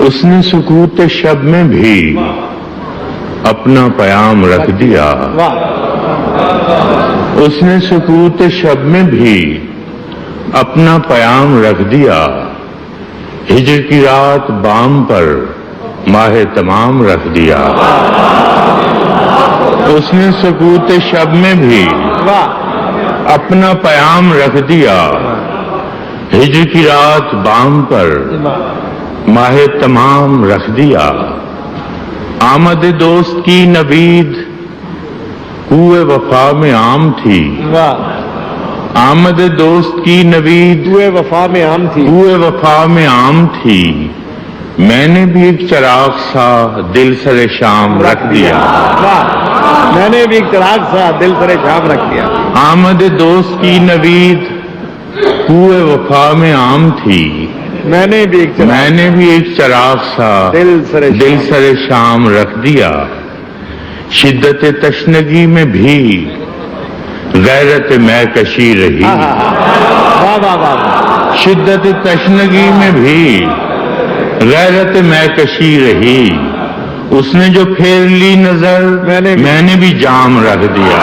اس نے سکوت شب میں بھی اپنا پیام رکھ دیا، اس نے سکوت شب میں بھی اپنا پیام رکھ دیا، ہجر کی رات بام پر ماہ تمام رکھ دیا۔ اس نے سکوت شب میں بھی اپنا پیام رکھ دیا، ہجر کی رات بام پر ماہ تمام رکھ دیا۔ آمد دوست کی نوید کوئے وفا میں عام تھی، آمد دوست کی نوید کوئے وفا میں عام تھی، کوئے وفا میں عام تھی، میں نے بھی ایک چراغ سا دل سر شام رکھ دیا۔ میں نے بھی ایک چراغ سا دل سر شام رکھ دیا۔ آمد دوست کی نوید کوئے وفا میں عام تھی، میں نے بھی ایک چراغ سا دل سر شام رکھ دیا۔ شدت تشنگی میں بھی غیرت میں کشی رہی، شدت تشنگی میں بھی غیرت میں کشی رہی، اس نے جو پھیر لی نظر میں نے بھی جام رکھ دیا۔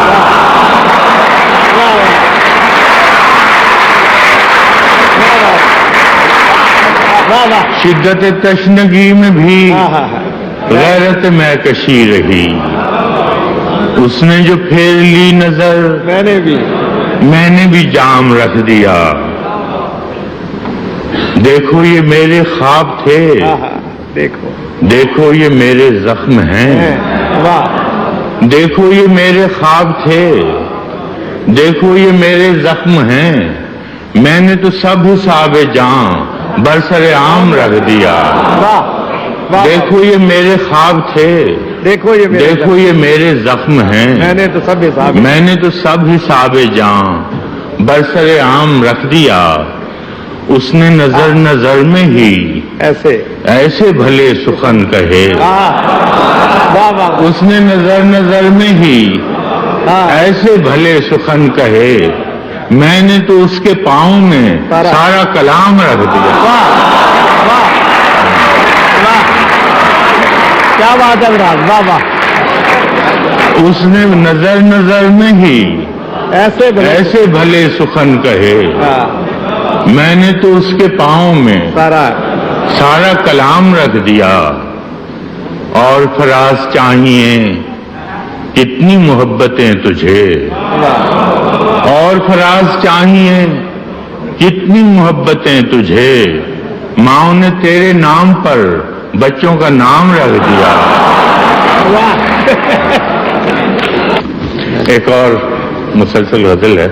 شدت تشنگی میں بھی غیرت میں کشی رہی، اس نے جو پھیر لی نظر میں نے بھی جام رکھ دیا۔ دیکھو یہ میرے خواب تھے، دیکھو یہ میرے زخم ہیں، دیکھو یہ میرے خواب تھے، دیکھو یہ میرے زخم ہیں، میں نے تو سب حساب جاں برسر عام رکھ دیا۔ دیکھو یہ میرے خواب تھے، دیکھو یہ میرے زخم ہیں، میں نے تو سب حساب جاں برسر عام رکھ دیا۔ اس نے نظر نظر میں ہی ایسے بھلے سخن کہے، اس نے نظر نظر میں ہی ایسے بھلے سخن کہے، میں نے تو اس کے پاؤں میں سارا کلام رکھ دیا۔ کیا بات ہے براد، واہ واہ۔ اس نے نظر نظر میں ہی ایسے بھلے سخن کہے، میں نے تو اس کے پاؤں میں سارا کلام رکھ دیا۔ اور فراز چاہیے کتنی محبتیں تجھے، اور فراز چاہیے کتنی محبتیں تجھے، ماں نے تیرے نام پر بچوں کا نام رکھ دیا۔ ایک اور مسلسل غزل ہے۔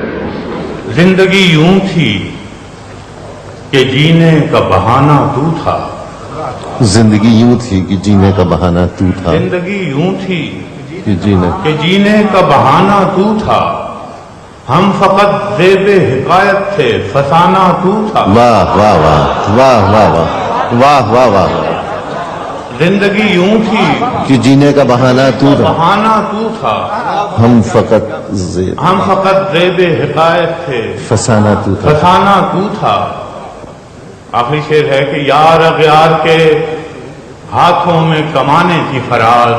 زندگی یوں تھی کہ جینے کا بہانہ تو تھا، زندگی یوں تھی کہ جینے کا بہانہ تو تھا، زندگی یوں تھی کہ جینے کا بہانہ تو تھا، ہم فقط زیب حکایت تھے، فسانہ تو تھا۔ واہ واہ واہ واہ واہ واہ واہ واہ واہ۔ زندگی یوں تھی کہ جینے کا بہانہ تو تھا، بہانہ تو تھا، ہم فقط زیب حکایت تھے، فسانہ تو تھا، فسانہ تو تھا۔ آخری شعر ہے کہ یار اغیار کے ہاتھوں میں کمانے تھی فراز،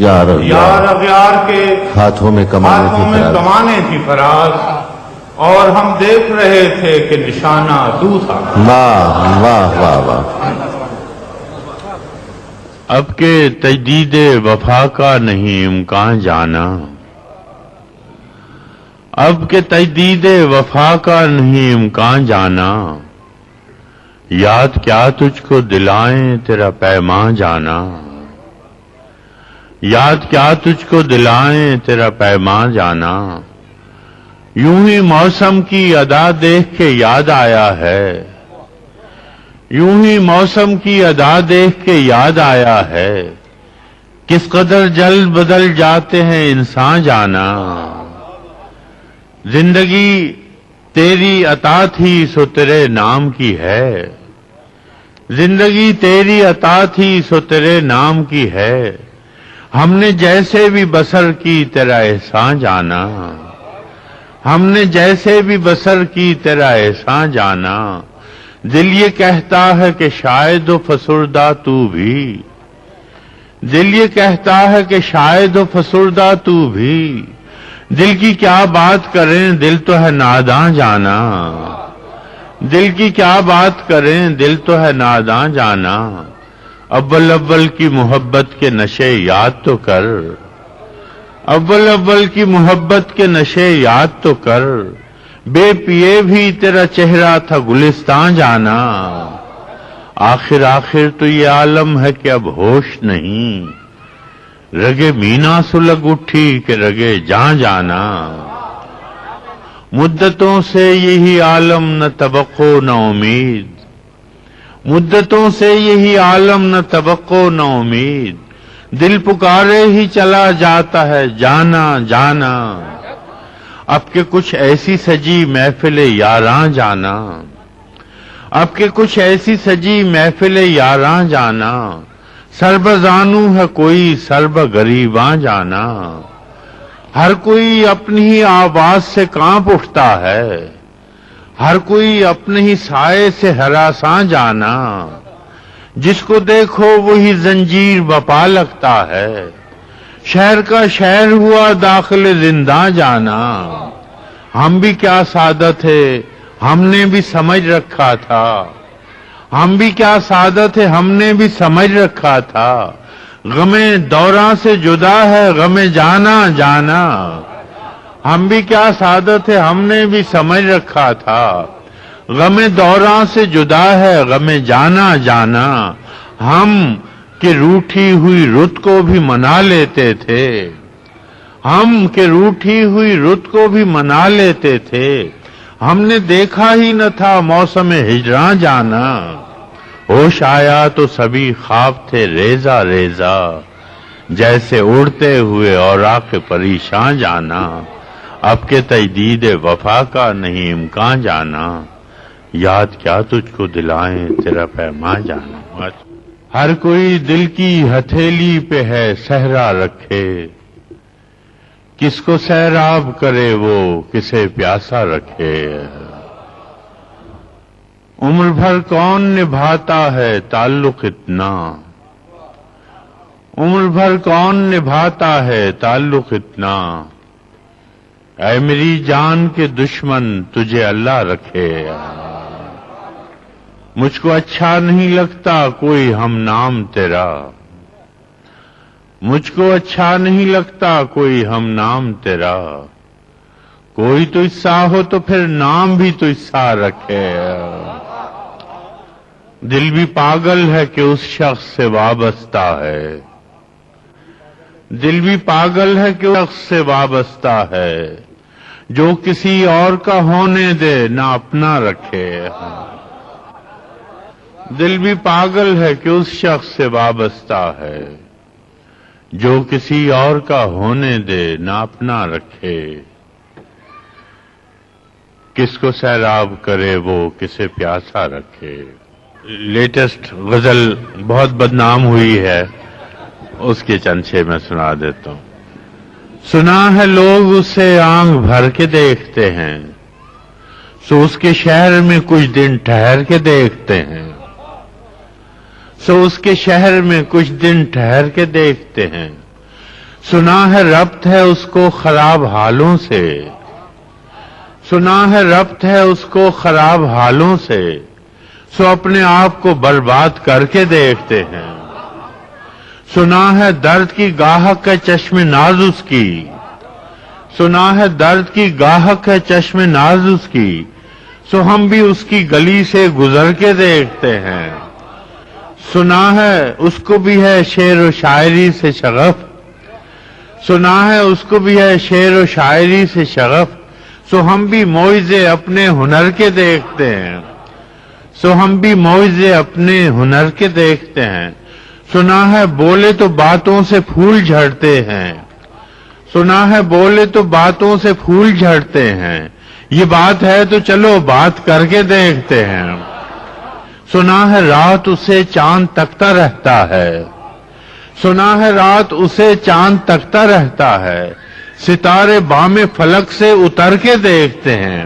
یار اغیار کے ہاتھوں میں کمانے تھی فراز، اور ہم دیکھ رہے تھے کہ نشانہ تو تھا۔ واہ واہ واہ واہ۔ اب کے تجدید وفا کا نہیں امکان جانا، اب کے تجدید وفا کا نہیں امکان جانا، یاد کیا تجھ کو دلائیں تیرا پیمان جانا، یاد کیا تجھ کو دلائیں تیرا پیمان جانا، یوں ہی موسم کی ادا دیکھ کے یاد آیا ہے، یوں ہی موسم کی ادا دیکھ کے یاد آیا ہے، کس قدر جلد بدل جاتے ہیں انسان جانا، زندگی تیری عطا تھی سو تیرے نام کی ہے، زندگی تیری عطا تھی سو تیرے نام کی ہے، ہم نے جیسے بھی بسر کی تیرا احسان جانا، ہم نے جیسے بھی بسر کی تیرا احسان جانا، دل یہ کہتا ہے کہ شاید و فسردہ تو بھی، دل یہ کہتا ہے کہ شاید و فسردہ تو بھی، دل کی کیا بات کریں دل تو ہے ناداں جانا، دل کی کیا بات کریں دل تو ہے ناداں جانا، اول اول کی محبت کے نشے یاد تو کر، اول اول کی محبت کے نشے یاد تو کر، بے پیے بھی تیرا چہرہ تھا گلستان جانا، آخر آخر تو یہ عالم ہے کہ اب ہوش نہیں، رگے مینا سلگ اٹھی کہ رگے جان جانا، مدتوں سے یہی عالم نہ توقع نہ امید، مدتوں سے یہی عالم نہ توقع نہ امید، دل پکارے ہی چلا جاتا ہے جانا جانا، اب کہ کچھ ایسی سجی محفل یاراں جانا، اب کہ کچھ ایسی سجی محفل یاراں جانا، سربزانو ہے کوئی سرب غریباں جانا، ہر کوئی اپنی ہی آواز سے کانپ اٹھتا ہے، ہر کوئی اپنے ہی سائے سے ہراساں جانا، جس کو دیکھو وہی زنجیر بپا لگتا ہے، شہر کا شہر ہوا داخل زنداں جانا، ہم بھی کیا سعادت ہے ہم نے بھی سمجھ رکھا تھا، ہم بھی کیا سعادت ہے ہم نے بھی سمجھ رکھا تھا، غم دوراں سے جدا ہے غم جانا جانا، ہم بھی کیا سعادت ہے ہم نے بھی سمجھ رکھا تھا، غم دوراں سے جدا ہے غم جانا جانا، ہم کہ روٹھی ہوئی رت کو بھی منا لیتے تھے، ہم کہ روٹھی ہوئی رت کو بھی منا لیتے تھے، ہم نے دیکھا ہی نہ تھا موسم ہجراں جانا، ہوش آیا تو سبھی خواب تھے ریزہ ریزہ، جیسے اڑتے ہوئے اوراق پریشان جانا، اب کے تجدید وفا کا نہیں امکان جانا، یاد کیا تجھ کو دلائیں تیرا پیمان جانا، ہر کوئی دل کی ہتھیلی پہ ہے صحرا رکھے، کس کو سیراب کرے وہ کسے پیاسا رکھے، عمر بھر کون نبھاتا ہے تعلق اتنا، عمر بھر کون نبھاتا ہے تعلق اتنا، اے میری جان کے دشمن تجھے اللہ رکھے، مجھ کو اچھا نہیں لگتا کوئی ہم نام تیرا، مجھ کو اچھا نہیں لگتا کوئی ہم نام تیرا، کوئی تو حصہ ہو تو پھر نام بھی تو حصہ رکھے، دل بھی پاگل ہے کہ اس شخص سے وابستہ ہے، دل بھی پاگل ہے کہ اس شخص سے وابستہ ہے، جو کسی اور کا ہونے دے نہ اپنا رکھے، دل بھی پاگل ہے کہ اس شخص سے وابستہ ہے، جو کسی اور کا ہونے دے نہ اپنا رکھے، کس کو سیراب کرے وہ کسے پیاسا رکھے۔ لیٹسٹ غزل بہت بدنام ہوئی ہے، اس کے چنچے میں سنا دیتا ہوں۔ سنا ہے لوگ اسے آنکھ بھر کے دیکھتے ہیں، سو اس کے شہر میں کچھ دن ٹھہر کے دیکھتے ہیں، سو اس کے شہر میں کچھ دن ٹھہر کے دیکھتے ہیں، سنا ہے ربط ہے اس کو خراب حالوں سے، سنا ہے ربط ہے اس کو خراب حالوں سے، سو اپنے آپ کو برباد کر کے دیکھتے ہیں، سنا ہے درد کی گاہک ہے چشم ناز اس کی، سنا ہے درد کی گاہک ہے چشم ناز اس کی، سو ہم بھی اس کی گلی سے گزر کے دیکھتے ہیں، سنا ہے اس کو بھی ہے شعر و شاعری سے شغف، سنا ہے اس کو بھی ہے شعر و شاعری سے شغف، سو ہم بھی معجزے اپنے ہنر کے دیکھتے ہیں، سو ہم بھی معجزے اپنے ہنر کے دیکھتے ہیں، سنا ہے بولے تو باتوں سے پھول جھڑتے ہیں، سنا ہے بولے تو باتوں سے پھول جھڑتے ہیں، یہ بات ہے تو چلو بات کر کے دیکھتے ہیں، سنا ہے رات اسے چاند تکتا رہتا ہے، سنا ہے رات اسے چاند تکتا رہتا ہے، ستارے بام فلک سے اتر کے دیکھتے ہیں،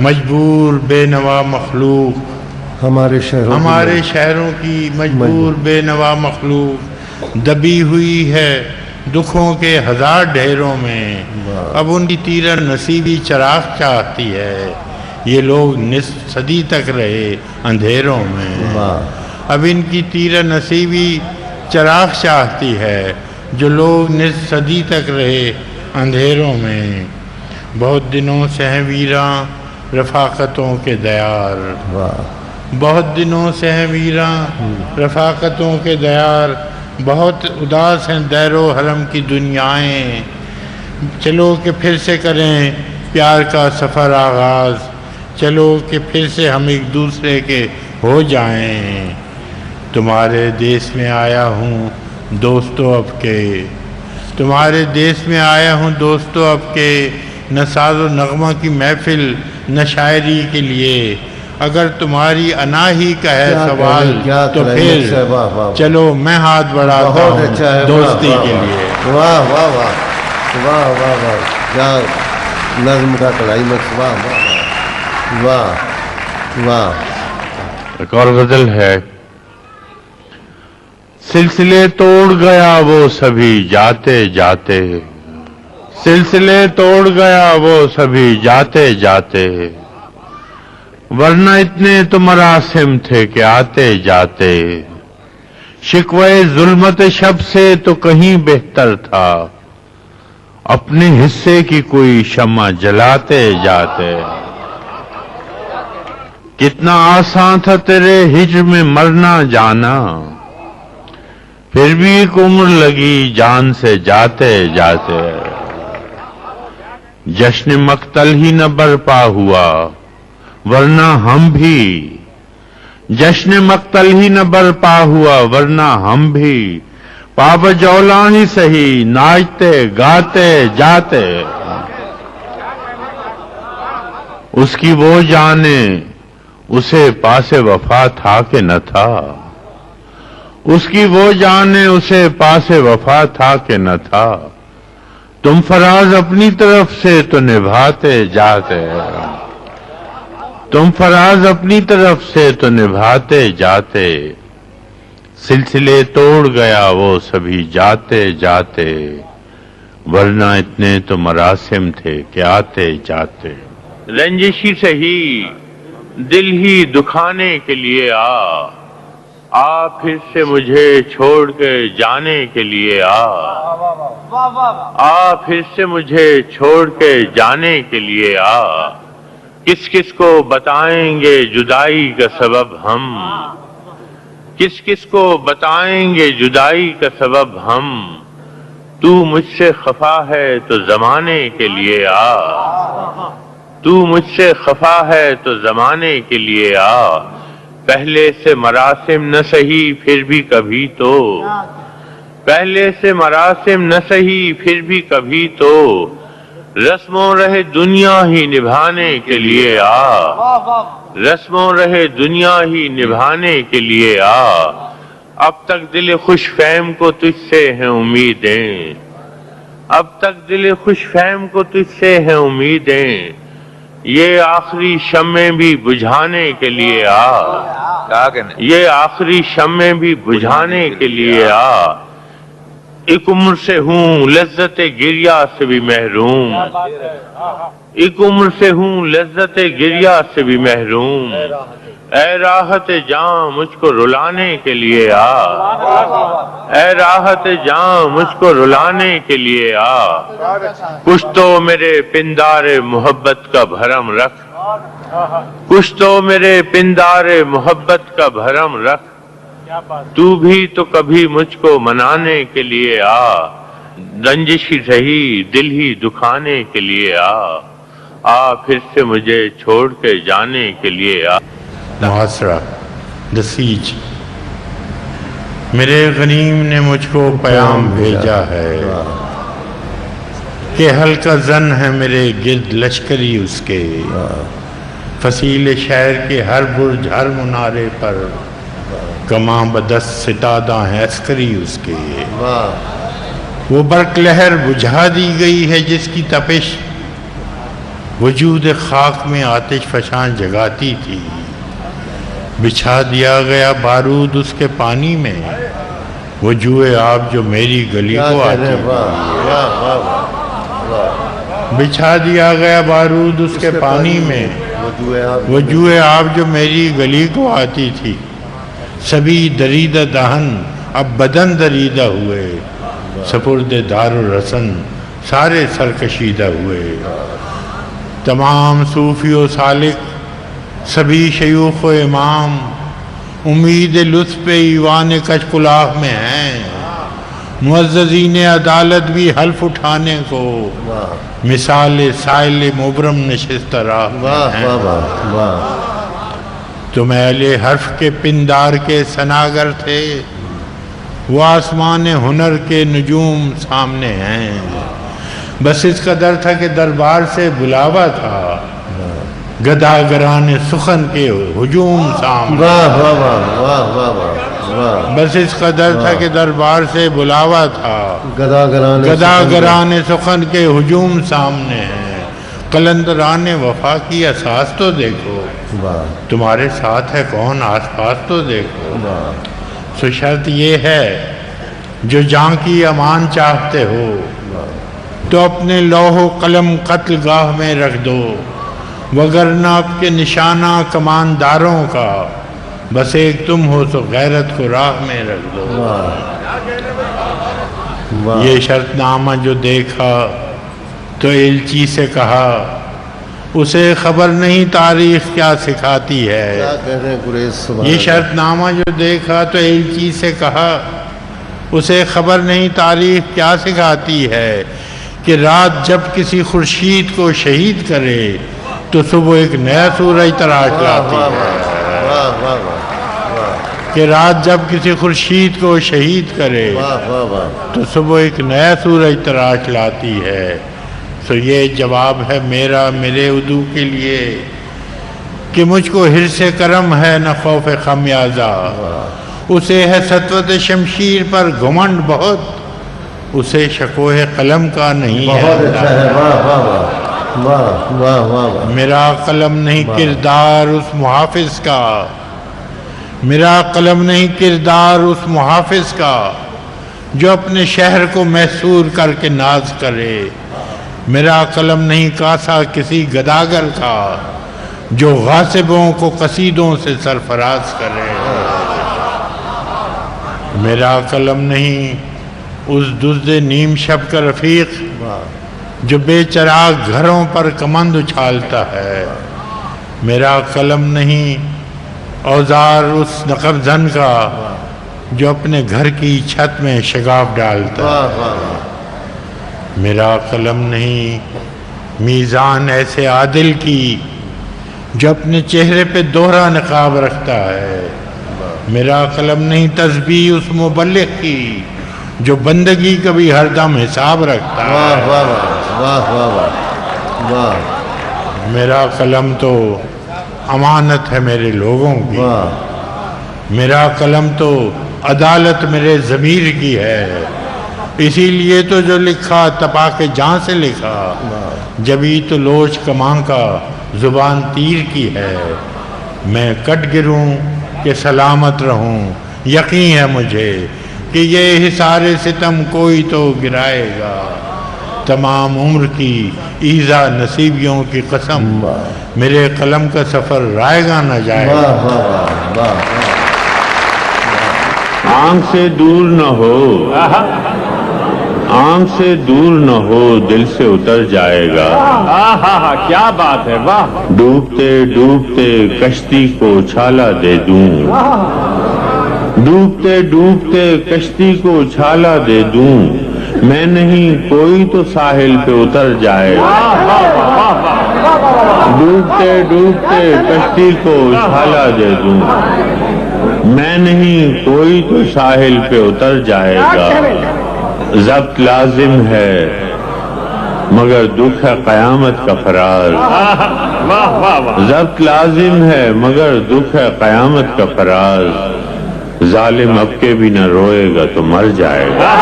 مجبور بے نوا مخلوق، ہمارے شہروں کی مجبور بے نوا مخلوق دبی ہوئی ہے دکھوں کے ہزار ڈھیروں میں، اب ان کی تیرہ نصیبی چراغ چاہتی ہے، یہ لوگ نصف صدی تک رہے اندھیروں میں، اب ان کی تیرہ نصیبی چراغ چاہتی ہے، جو لوگ نصف صدی تک رہے اندھیروں میں، بہت دنوں سے ہیں ویراں رفاقتوں کے دیار، بہت دنوں سے ہیں ویراں رفاقتوں کے دیار، بہت اداس ہیں دیر و حرم کی دنیائیں، چلو کہ پھر سے کریں پیار کا سفر آغاز، چلو کہ پھر سے ہم ایک دوسرے کے ہو جائیں، تمہارے دیس میں آیا ہوں دوستو اب کے، تمہارے دیس میں آیا ہوں دوستو اب کے، نہ ساز و نغمہ کی محفل نہ شاعری کے لیے، اگر تمہاری انا ہی کا ہے سوال تو پھر چلو میں ہاتھ بڑھاتا ہوں دوستی کے لیے۔ واہ واہ واہ واہ واہ واہ، کیا نظم کا کلائمیکس، واہ واہ واہ واہ۔ ایک اور غزل ہے، سلسلے توڑ گیا وہ سبھی جاتے جاتے، سلسلے توڑ گیا وہ سبھی جاتے جاتے، ورنہ اتنے تو مراسم تھے کہ آتے جاتے، شکوے ظلمت شب سے تو کہیں بہتر تھا، اپنے حصے کی کوئی شمع جلاتے جاتے، کتنا آسان تھا تیرے ہجر میں مرنا جانا، پھر بھی ایک عمر لگی جان سے جاتے جاتے، جشن مقتل ہی نہ برپا ہوا ورنہ ہم بھی، جشن مقتل ہی نہ برپا ہوا ورنہ ہم بھی، پاپ جولاں ہی سہی ناچتے گاتے جاتے، اس کی وہ جانے اسے پاس وفا تھا کہ نہ تھا، اس کی وہ جانے اسے پاس وفا تھا کہ نہ تھا، تم فراز اپنی طرف سے تو نبھاتے جاتے، تم فراز اپنی طرف سے تو نبھاتے جاتے، سلسلے توڑ گیا وہ سبھی جاتے جاتے، ورنہ اتنے تو مراسم تھے کہ آتے جاتے، رنجشی سہی دل ہی دکھانے کے لیے آ پھر سے مجھے چھوڑ کے جانے کے لیے آ پھر سے مجھے چھوڑ کے جانے کے لیے کس کس کو بتائیں گے جدائی کا سبب ہم، کس کس کو بتائیں گے جدائی کا سبب ہم، تو مجھ سے خفا ہے تو زمانے کے لیے تو مجھ سے خفا ہے تو زمانے کے لیے پہلے سے مراسم نہ سہی پھر بھی کبھی تو، پہلے سے مراسم نہ سہی پھر بھی کبھی تو، رسموں رہے دنیا ہی نبھانے کے لیے رسموں رہے دنیا ہی نبھانے کے لیے اب تک دل خوش فہم کو تجھ سے ہیں امیدیں، اب تک دل خوش فہم کو تجھ سے ہیں امیدیں، یہ آخری شمع بھی بجھانے کے لیے یہ آخری شمع بھی بجھانے کے لیے ایک عمر سے ہوں لذت گریا سے بھی محروم، ایک عمر سے ہوں لذت گریا سے بھی محروم، اے راحت جاں مجھ کو رلانے کے لیے اے راحت جاں مجھ کو رلانے کے لیے کچھ تو میرے پندار محبت کا بھرم رکھ، کچھ تو میرے پندار محبت کا بھرم رکھ، تو بھی تو کبھی مجھ کو منانے کے لیے رنجش ہی سہی دل ہی دکھانے کے لیے پھر سے مجھے چھوڑ کے جانے کے لیے محاصرہ دسیج، میرے غنیم نے مجھ کو پیام بھیجا ہے کہ ہلکا زن ہے میرے گرد لشکری اس کے، فصیل شہر کے ہر برج ہر منارے پر کماں بدست ستادہ ہیں عسکری اس کے، وہ برق لہر بجھا دی گئی ہے جس کی تپش وجود خاک میں آتش فشاں جگاتی تھی، بچھا دیا گیا بارود اس کے پانی میں، وہ جوئے آب جو میری گلی کیا کو کہہ آتی رہے ہیں؟ تھی، واہ واہ واہ واہ واہ، بچھا دیا گیا بارود اس کے پانی میں، وہ جوئے آب جو میری گلی کو آتی تھی، سبھی دریدہ دہن اب بدن دریدہ ہوئے، سپرد دار الرسن سارے سرکشیدہ ہوئے، تمام صوفی و سالک سبھی شیوخ و امام امید لطف ایوان کش کلاه میں ہیں، معززین عدالت بھی حلف اٹھانے کو مثال سائل مبرم نشستہ راہ میں واہ ہیں، واہ واہ واہ، تم اہل حرف کے پندار کے سناگر تھے، وہ آسمان ہنر کے نجوم سامنے ہیں، بس اس قدر تھا کہ دربار سے بلاوا تھا، گداگران سخن کے ہجوم سامنے، واہ واہ واہ واہ واہ واہ واہ، بس اس قدر تھا کہ دربار سے بلاوا تھا، گداگران سخن کے ہجوم سامنے ہیں، قلندران وفا کی اساس تو دیکھو، واہ تمہارے ساتھ ہے کون آس پاس تو دیکھو، واہ، سو شرط یہ ہے جو جاں کی امان چاہتے ہو تو اپنے لوح و قلم قتل گاہ میں رکھ دو، وگرنہ آپ کے نشانہ کمانداروں کا بس ایک تم ہو تو غیرت کو راہ میں رکھ دو، واہ یہ شرط نامہ جو دیکھا تو ایلچی سے کہا، اسے خبر نہیں تاریخ کیا سکھاتی ہے، کیا کہہ رہے ہیں قریش؟ سبحان یہ اللہ۔ شرط نامہ جو دیکھا تو ایلچی سے کہا، اسے خبر نہیں تاریخ کیا سکھاتی ہے کہ رات جب کسی خورشید کو شہید کرے تو صبح ایک نیا سورج تراش لاتی واہ ہے، واہ واہ واہ کہ رات جب کسی خورشید کو شہید کرے واہ واہ واہ، تو صبح ایک نیا سورج تراش لاتی ہے، تو یہ جواب ہے میرا میرے عدو کے لیے کہ مجھ کو حرص کرم ہے نہ خوف خمیازہ، اسے ہے سطوت شمشیر پر گھمنڈ بہت، اسے شکوہ قلم کا نہیں ہے بہت اچھا اندازہ، ہے، واہ واہ واہ واہ واہ واہ واہ، میرا قلم نہیں کردار اس محافظ کا، میرا قلم نہیں کردار اس محافظ کا جو اپنے شہر کو محصور کر کے ناز کرے، میرا قلم نہیں کاسا کسی گداگر کا جو غاصبوں کو قصیدوں سے سرفراز کرے، میرا قلم نہیں اس دزد نیم شب کا رفیق جو بے چراغ گھروں پر کمند اچھالتا ہے، میرا قلم نہیں اوزار اس نقب زن کا جو اپنے گھر کی چھت میں شگاف ڈالتا ہے، واہ واہ واہ، میرا قلم نہیں میزان ایسے عادل کی جو اپنے چہرے پہ دوہرا نقاب رکھتا ہے، میرا قلم نہیں تسبیح اس مبلغ کی جو بندگی کا بھی ہر دم حساب رکھتا واہ ہے، واہ واہ واہ واہ واہ میرا قلم تو امانت ہے میرے لوگوں کی، واہ، میرا قلم تو عدالت میرے ضمیر کی ہے، اسی لیے تو جو لکھا تپا کے جان سے لکھا، جبھی تو لوچ کمان کا زبان تیر کی ہے، میں کٹ گروں کہ سلامت رہوں، یقین ہے مجھے کہ یہ حصار ستم کوئی تو گرائے گا، تمام عمر کی ایذا نصیبیوں کی قسم، میرے قلم کا سفر رائے گا نہ جائے گا، واہ واہ واہ واہ، آنکھ سے دور نہ ہو، آنکھ سے دور نہ ہو، دل سے اتر جائے گا، کیا بات ہے، واہ، ڈوبتے ڈوبتے کشتی کو اچھالا دے دوں، ڈوبتے ڈوبتے کشتی کو اچھالا دے دوں، میں نہیں کوئی تو ساحل پہ اتر جائے گا، ڈوبتے ڈوبتے کشتی کو اچھالا دے دوں، میں نہیں کوئی تو ساحل پہ اتر جائے گا، ضبط لازم ہے مگر دکھ ہے قیامت کا فراز، ضبط لازم ہے مگر دکھ ہے قیامت کا فراز، ظالم اب کے بھی نہ روئے گا تو مر جائے گا.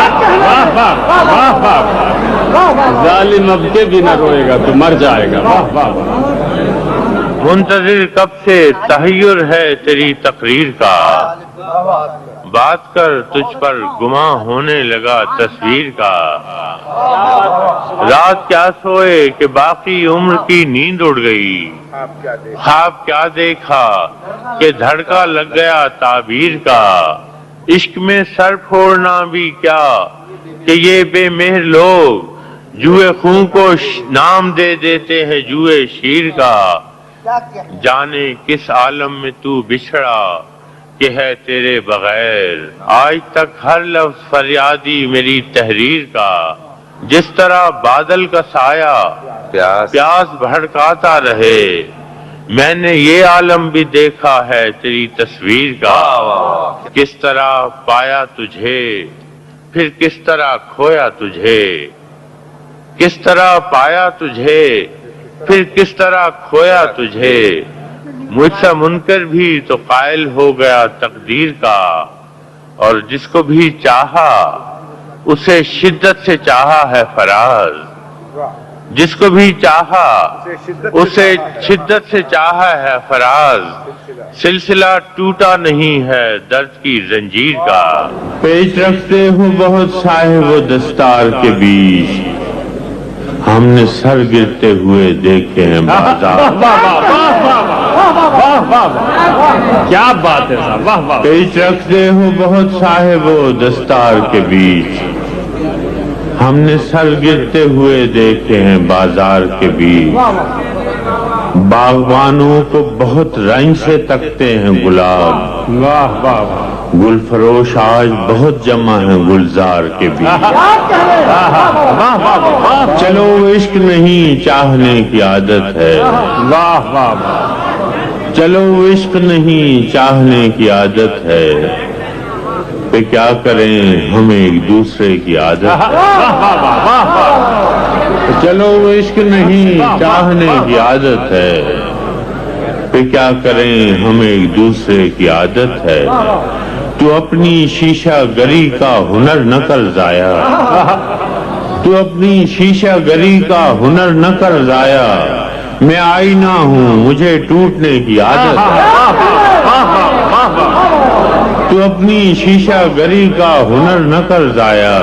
ظالم اب کے بھی نہ روئے گا تو مر جائے گا. واہ واہ واہ. منتظر کب سے تحیر ہے تیری تقریر کا, بات کر تجھ پر گماں ہونے لگا تصویر کا. رات کیا سوئے کہ باقی عمر کی نیند اڑ گئی, خواب کیا دیکھا کہ دھڑکا لگ گیا تعبیر کا. عشق میں سر پھوڑنا بھی کیا کہ یہ بے مہر لوگ جوئے خون کو نام دے دیتے ہیں جوئے شیر کا. جانے کس عالم میں تو بچھڑا کہ ہے تیرے بغیر, آج تک ہر لفظ فریادی میری تحریر کا. جس طرح بادل کا سایہ پیاس بھڑکاتا رہے, میں نے یہ عالم بھی دیکھا ہے تیری تصویر کا. کس طرح پایا تجھے پھر کس طرح کھویا تجھے, کس طرح پایا تجھے پھر کس طرح کھویا تجھے. مجھ سے منکر بھی تو قائل ہو گیا تقدیر کا, اور جس کو بھی چاہا اسے شدت سے چاہا ہے فراز. جس کو بھی چاہا اسے شدت سے چاہا ہے فراز. سلسلہ ٹوٹا نہیں ہے درد کی زنجیر کا. پیچ رکھتے ہو بہت صاحب و دستار کے بیچ, ہم نے سر گرتے ہوئے دیکھے ہیں بازار. کیا بات ہے صاحب, واہ واہ. پیچ رکھتے ہو بہت صاحب و دستار کے بیچ, ہم نے سر گرتے ہوئے دیکھے ہیں بازار کے بیچ. باغبانوں کو بہت رنج سے تکتے ہیں گلاب, واہ واہ واہ. گل فروش آج بہت جمع ہیں گلزار کے بیچ. چلو عشق نہیں چاہنے کی عادت ہے, واہ واہ واہ. چلو عشق نہیں چاہنے کی عادت ہے, پہ کیا کریں ہم ایک دوسرے کی عادت ہے. چلو عشق نہیں چاہنے کی عادت ہے, پہ کیا کریں ہم ایک دوسرے کی عادت ہے. تو اپنی شیشہ گری کا ہنر نہ کر ضائع, تو اپنی شیشہ گری کا ہنر نہ کر ضائع. میں آئینہ ہوں مجھے ٹوٹنے کی عادت ہے. تو اپنی شیشہ گری کا ہنر نہ کر ضائع.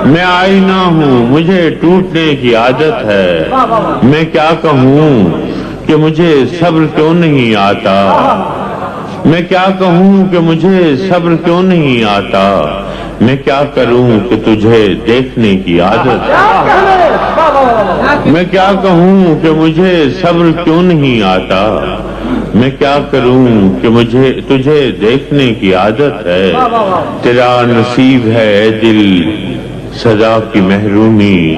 میں آئینہ ہوں مجھے ٹوٹنے کی عادت ہے. میں کیا کہوں کہ مجھے صبر کیوں نہیں آتا, میں کیا کہوں کہ مجھے صبر کیوں نہیں آتا. میں کیا کروں کہ تجھے دیکھنے کی عادت ہے. میں کیا کہوں کہ مجھے صبر کیوں نہیں آتا. میں کیا کروں کہ مجھے تجھے دیکھنے کی عادت ہے. تیرا نصیب ہے اے دل صدا کی محرومی,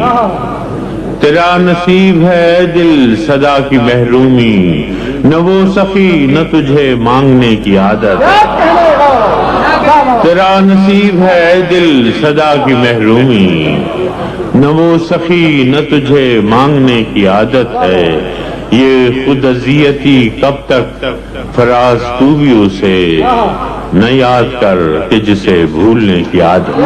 تیرا نصیب ہے اے دل صدا کی محرومی. نہ وہ سخی نہ تجھے مانگنے کی عادت ہے. تیرا نصیب ہے اے دل صدا کی محرومی, نہ وہ سخی نہ تجھے مانگنے کی عادت ہے. یہ خود اذیتی کب تک فراز تو بھی اسے نہ یاد کر کہ جسے بھولنے کی عادت ہے.